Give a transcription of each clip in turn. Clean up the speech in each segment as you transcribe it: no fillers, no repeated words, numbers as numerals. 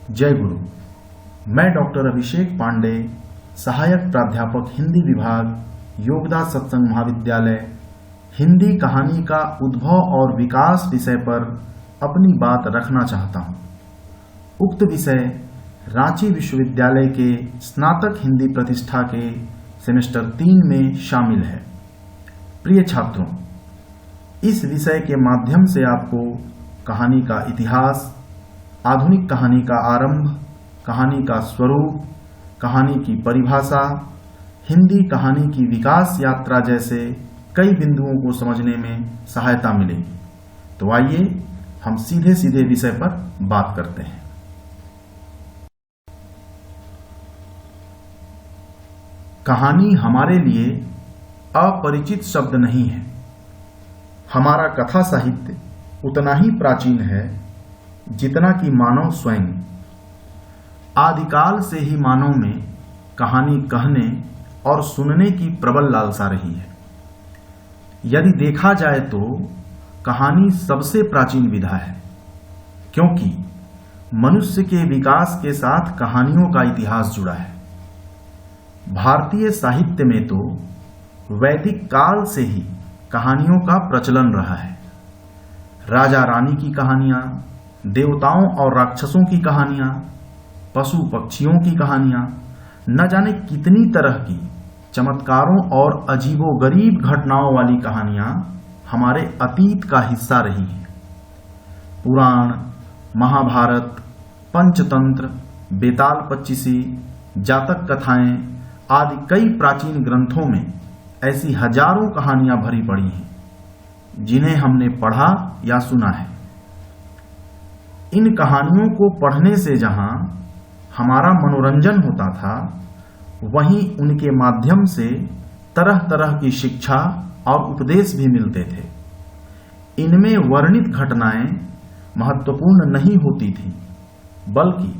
जय गुरु। मैं डॉक्टर अभिषेक पांडे, सहायक प्राध्यापक हिंदी विभाग, योगदास सत्संग महाविद्यालय, हिंदी कहानी का उद्भव और विकास विषय पर अपनी बात रखना चाहता हूँ। उक्त विषय रांची विश्वविद्यालय के स्नातक हिंदी प्रतिष्ठा के सेमेस्टर 3 में शामिल है। प्रिय छात्रों, इस विषय के माध्यम से आपको कहानी का इतिहास, आधुनिक कहानी का आरंभ, कहानी का स्वरूप, कहानी की परिभाषा, हिंदी कहानी की विकास यात्रा जैसे कई बिंदुओं को समझने में सहायता मिलेगी। तो आइए हम सीधे सीधे विषय पर बात करते हैं। कहानी हमारे लिए अपरिचित शब्द नहीं है। हमारा कथा साहित्य उतना ही प्राचीन है जितना कि मानव स्वयं। आदिकाल से ही मानव में कहानी कहने और सुनने की प्रबल लालसा रही है। यदि देखा जाए तो कहानी सबसे प्राचीन विधा है, क्योंकि मनुष्य के विकास के साथ कहानियों का इतिहास जुड़ा है। भारतीय साहित्य में तो वैदिक काल से ही कहानियों का प्रचलन रहा है। राजा रानी की कहानियां, देवताओं और राक्षसों की कहानियां, पशु पक्षियों की कहानियां, न जाने कितनी तरह की चमत्कारों और अजीबोगरीब घटनाओं वाली कहानियां हमारे अतीत का हिस्सा रही हैं। पुराण, महाभारत, पंचतंत्र, बेताल पच्चीसी, जातक कथाएं आदि कई प्राचीन ग्रंथों में ऐसी हजारों कहानियां भरी पड़ी हैं, जिन्हें हमने पढ़ा या सुना है। इन कहानियों को पढ़ने से जहां हमारा मनोरंजन होता था, वहीं उनके माध्यम से तरह तरह की शिक्षा और उपदेश भी मिलते थे। इनमें वर्णित घटनाएं महत्वपूर्ण नहीं होती थीं, बल्कि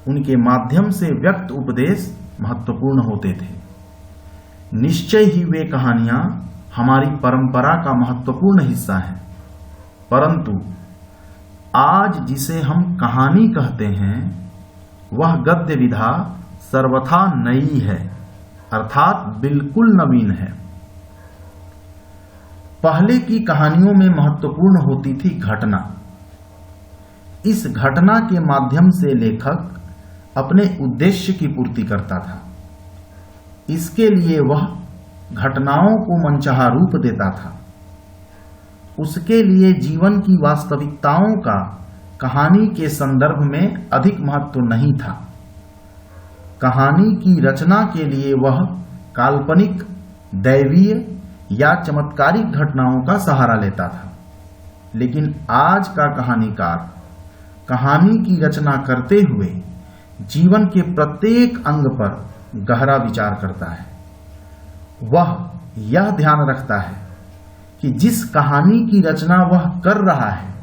उनके माध्यम से व्यक्त उपदेश महत्वपूर्ण होते थे। निश्चय ही वे कहानियां हमारी परंपरा का महत्वपूर्ण हिस्सा हैं, परंतु आज जिसे हम कहानी कहते हैं वह गद्य विधा सर्वथा नई है, अर्थात बिल्कुल नवीन है। पहले की कहानियों में महत्वपूर्ण होती थी घटना। इस घटना के माध्यम से लेखक अपने उद्देश्य की पूर्ति करता था। इसके लिए वह घटनाओं को मनचाहा रूप देता था। उसके लिए जीवन की वास्तविकताओं का कहानी के संदर्भ में अधिक महत्व नहीं था। कहानी की रचना के लिए वह काल्पनिक, दैवीय या चमत्कारिक घटनाओं का सहारा लेता था। लेकिन आज का कहानीकार कहानी की रचना करते हुए जीवन के प्रत्येक अंग पर गहरा विचार करता है। वह यह ध्यान रखता है कि जिस कहानी की रचना वह कर रहा है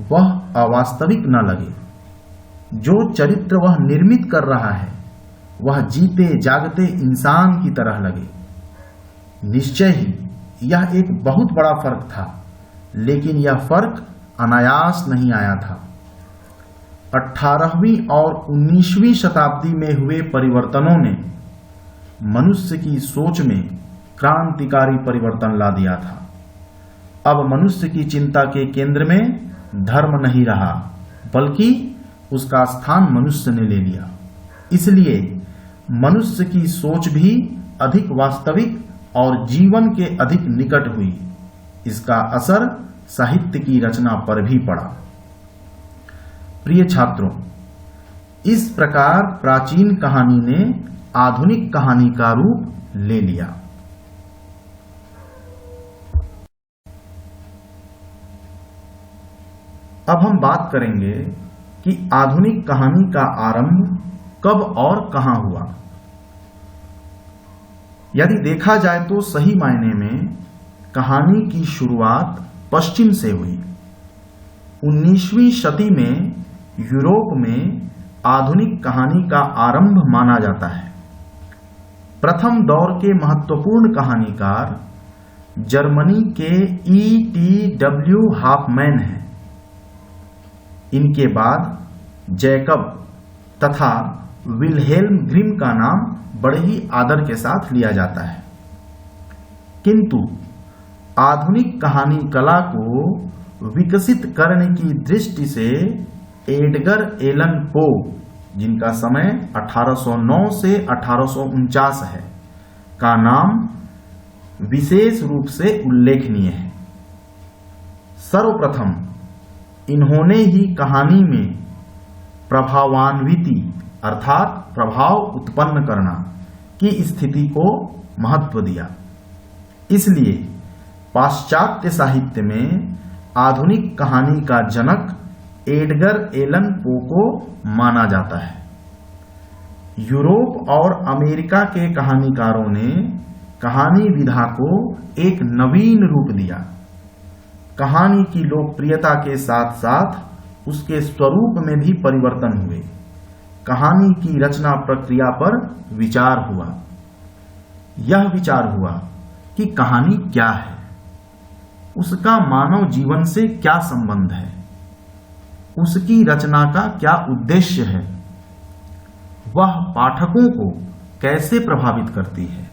वह अवास्तविक न लगे। जो चरित्र वह निर्मित कर रहा है वह जीते जागते इंसान की तरह लगे। निश्चय ही यह एक बहुत बड़ा फर्क था, लेकिन यह फर्क अनायास नहीं आया था। 18वीं और 19वीं शताब्दी में हुए परिवर्तनों ने मनुष्य की सोच में क्रांतिकारी परिवर्तन ला दिया था। अब मनुष्य की चिंता के केंद्र में धर्म नहीं रहा, बल्कि उसका स्थान मनुष्य ने ले लिया। इसलिए मनुष्य की सोच भी अधिक वास्तविक और जीवन के अधिक निकट हुई। इसका असर साहित्य की रचना पर भी पड़ा। प्रिय छात्रों, इस प्रकार प्राचीन कहानी ने आधुनिक कहानी का रूप ले लिया। अब हम बात करेंगे कि आधुनिक कहानी का आरंभ कब और कहां हुआ। यदि देखा जाए तो सही मायने में कहानी की शुरुआत पश्चिम से हुई। 19वीं शती में यूरोप में आधुनिक कहानी का आरंभ माना जाता है। प्रथम दौर के महत्वपूर्ण कहानीकार जर्मनी के E.T.W. हाफमैन हैं। इनके बाद जैकब तथा विल्हेल्म ग्रिम का नाम बड़े ही आदर के साथ लिया जाता है। किंतु आधुनिक कहानी कला को विकसित करने की दृष्टि से एडगर एलन पो, जिनका समय 1809 से 1849 है, का नाम विशेष रूप से उल्लेखनीय है। सर्वप्रथम इन्होंने ही कहानी में प्रभावान्विति अर्थात प्रभाव उत्पन्न करना की स्थिति को महत्व दिया। इसलिए पाश्चात्य साहित्य में आधुनिक कहानी का जनक एडगर एलन पो को माना जाता है। यूरोप और अमेरिका के कहानीकारों ने कहानी विधा को एक नवीन रूप दिया। कहानी की लोकप्रियता के साथ साथ उसके स्वरूप में भी परिवर्तन हुए। कहानी की रचना प्रक्रिया पर विचार हुआ। यह विचार हुआ कि कहानी क्या है, उसका मानव जीवन से क्या संबंध है, उसकी रचना का क्या उद्देश्य है, वह पाठकों को कैसे प्रभावित करती है,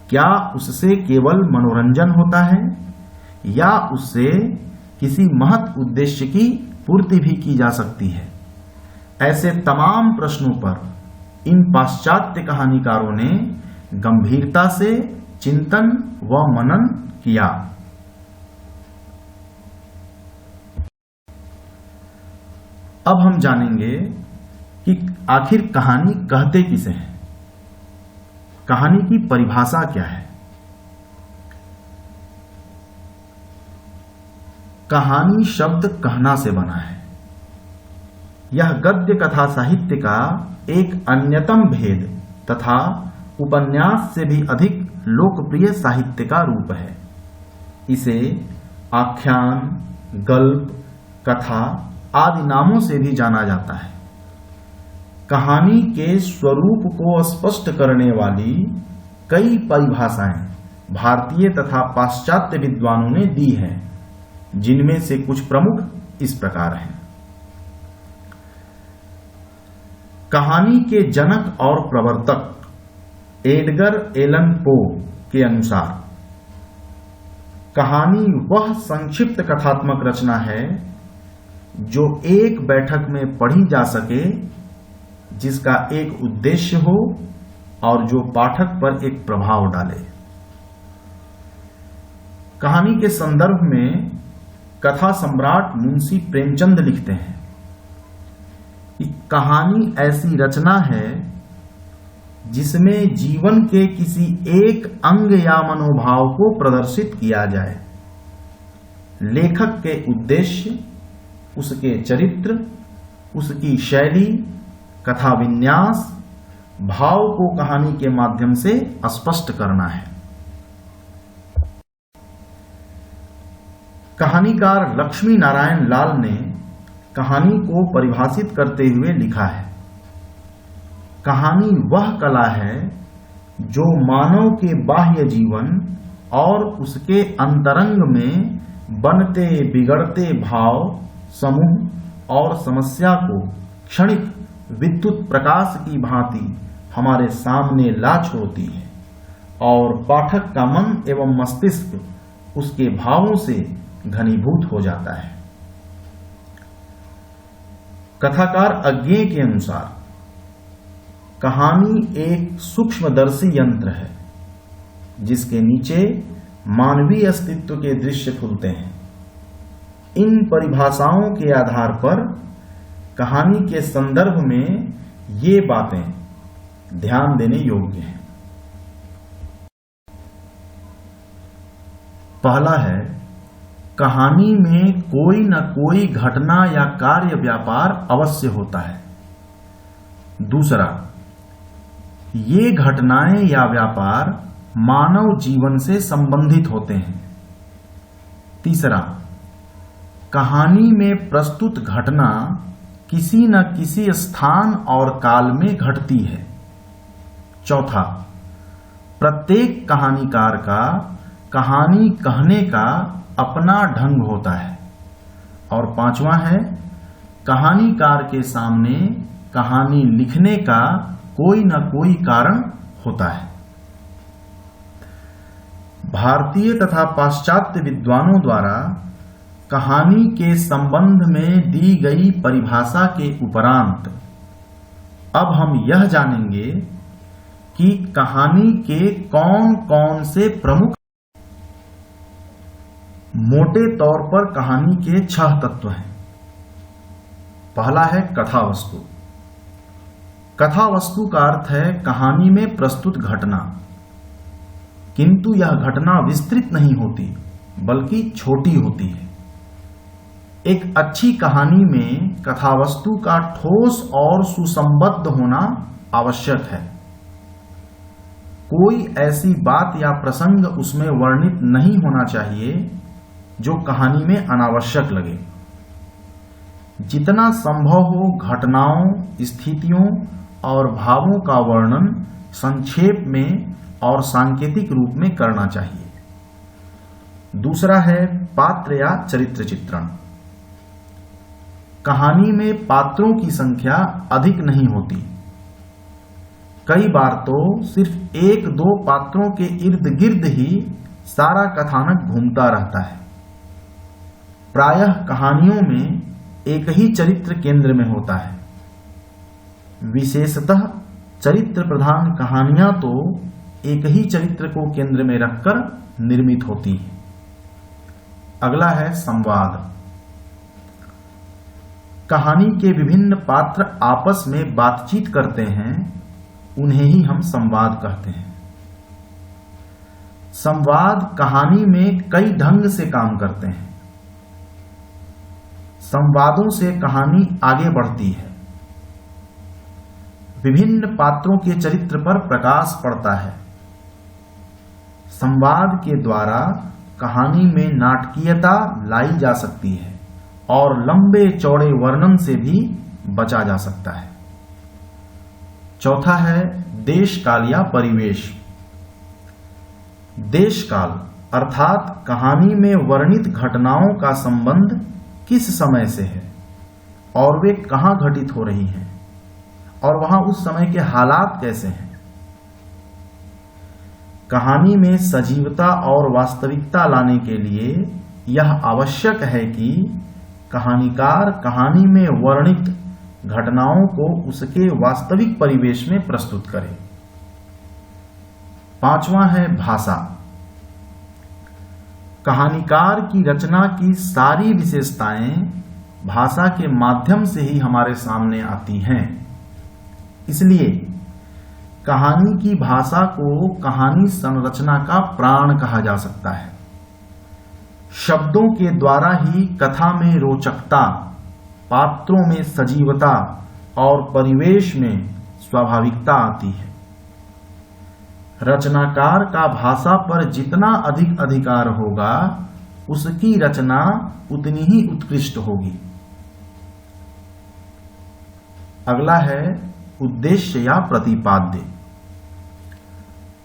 क्या उससे केवल मनोरंजन होता है या उससे किसी महत् उद्देश्य की पूर्ति भी की जा सकती है। ऐसे तमाम प्रश्नों पर इन पाश्चात्य कहानीकारों ने गंभीरता से चिंतन व मनन किया। अब हम जानेंगे कि आखिर कहानी कहते किसे हैं, कहानी की परिभाषा क्या है। कहानी शब्द कहना से बना है। यह गद्य कथा साहित्य का एक अन्यतम भेद तथा उपन्यास से भी अधिक लोकप्रिय साहित्य का रूप है। इसे आख्यान, गल्प, कथा आदि नामों से भी जाना जाता है। कहानी के स्वरूप को स्पष्ट करने वाली कई परिभाषाएं भारतीय तथा पाश्चात्य विद्वानों ने दी हैं, जिनमें से कुछ प्रमुख इस प्रकार हैं। कहानी के जनक और प्रवर्तक एडगर एलन पो के अनुसार कहानी वह संक्षिप्त कथात्मक रचना है जो एक बैठक में पढ़ी जा सके, जिसका एक उद्देश्य हो और जो पाठक पर एक प्रभाव डाले। कहानी के संदर्भ में कथा सम्राट मुंशी प्रेमचंद लिखते हैं कि कहानी ऐसी रचना है जिसमें जीवन के किसी एक अंग या मनोभाव को प्रदर्शित किया जाए। लेखक के उद्देश्य, उसके चरित्र, उसकी शैली, कथा विन्यास, भाव को कहानी के माध्यम से स्पष्ट करना है। कहानीकार लक्ष्मी नारायण लाल ने कहानी को परिभाषित करते हुए लिखा है, कहानी वह कला है जो मानव के बाह्य जीवन और उसके अंतरंग में बनते बिगड़ते भाव, समूह और समस्या को क्षणिक विद्युत प्रकाश की भांति हमारे सामने ला छोड़ती है और पाठक का मन एवं मस्तिष्क उसके भावों से घनीभूत हो जाता है। कथाकार अज्ञेय के अनुसार कहानी एक सूक्ष्मदर्शी यंत्र है जिसके नीचे मानवीय अस्तित्व के दृश्य खुलते हैं। इन परिभाषाओं के आधार पर कहानी के संदर्भ में ये बातें ध्यान देने योग्य हैं। पहला है, कहानी में कोई न कोई घटना या कार्य व्यापार अवश्य होता है। दूसरा, ये घटनाएं या व्यापार मानव जीवन से संबंधित होते हैं। तीसरा, कहानी में प्रस्तुत घटना किसी न किसी स्थान और काल में घटती है। चौथा, प्रत्येक कहानीकार का कहानी कहने का अपना ढंग होता है। और पांचवा है, कहानीकार के सामने कहानी लिखने का कोई न कोई कारण होता है। भारतीय तथा पाश्चात्य विद्वानों द्वारा कहानी के संबंध में दी गई परिभाषा के उपरांत अब हम यह जानेंगे कि कहानी के कौन कौन से प्रमुख। मोटे तौर पर कहानी के 6 तत्व हैं। पहला है कथा वस्तु। कथा वस्तु का अर्थ है कहानी में प्रस्तुत घटना, किंतु यह घटना विस्तृत नहीं होती बल्कि छोटी होती है। एक अच्छी कहानी में कथावस्तु का ठोस और सुसंबद्ध होना आवश्यक है। कोई ऐसी बात या प्रसंग उसमें वर्णित नहीं होना चाहिए जो कहानी में अनावश्यक लगे। जितना संभव हो घटनाओं, स्थितियों और भावों का वर्णन संक्षेप में और सांकेतिक रूप में करना चाहिए। दूसरा है पात्र या चरित्र चित्रण। कहानी में पात्रों की संख्या अधिक नहीं होती। कई बार तो सिर्फ 1-2 पात्रों के इर्द गिर्द ही सारा कथानक घूमता रहता है। प्रायः कहानियों में एक ही चरित्र केंद्र में होता है। विशेषतः चरित्र प्रधान कहानियां तो एक ही चरित्र को केंद्र में रखकर निर्मित होती है। अगला है संवाद। कहानी के विभिन्न पात्र आपस में बातचीत करते हैं, उन्हें ही हम संवाद कहते हैं। संवाद कहानी में कई ढंग से काम करते हैं। संवादों से कहानी आगे बढ़ती है। विभिन्न पात्रों के चरित्र पर प्रकाश पड़ता है। संवाद के द्वारा कहानी में नाटकीयता लाई जा सकती है और लंबे चौड़े वर्णन से भी बचा जा सकता है। चौथा है देश काल या परिवेश। देश काल अर्थात कहानी में वर्णित घटनाओं का संबंध किस समय से है और वे कहां घटित हो रही हैं और वहां उस समय के हालात कैसे हैं। कहानी में सजीवता और वास्तविकता लाने के लिए यह आवश्यक है कि कहानीकार कहानी में वर्णित घटनाओं को उसके वास्तविक परिवेश में प्रस्तुत करे। पांचवा है भाषा। कहानीकार की रचना की सारी विशेषताएं भाषा के माध्यम से ही हमारे सामने आती हैं। इसलिए कहानी की भाषा को कहानी संरचना का प्राण कहा जा सकता है। शब्दों के द्वारा ही कथा में रोचकता, पात्रों में सजीवता और परिवेश में स्वाभाविकता आती है। रचनाकार का भाषा पर जितना अधिक अधिकार होगा, उसकी रचना उतनी ही उत्कृष्ट होगी। अगला है उद्देश्य या प्रतिपाद्य।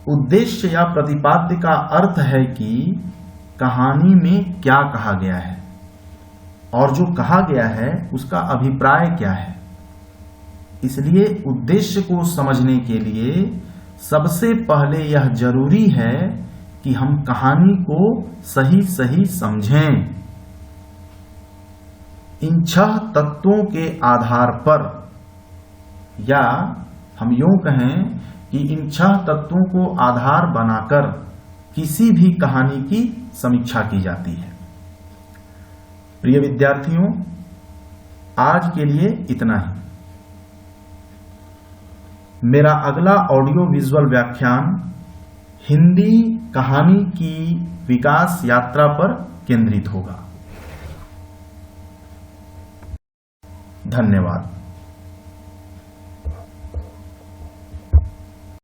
उद्देश्य या प्रतिपाद्य का अर्थ है कि कहानी में क्या कहा गया है और जो कहा गया है उसका अभिप्राय क्या है। इसलिए उद्देश्य को समझने के लिए सबसे पहले यह जरूरी है कि हम कहानी को सही सही समझें। इन 6 तत्वों के आधार पर, या हम यूं कहें कि इन 6 तत्वों को आधार बनाकर किसी भी कहानी की समीक्षा की जाती है। प्रिय विद्यार्थियों, आज के लिए इतना ही। मेरा अगला ऑडियो विजुअल व्याख्यान हिंदी कहानी की विकास यात्रा पर केंद्रित होगा। धन्यवाद।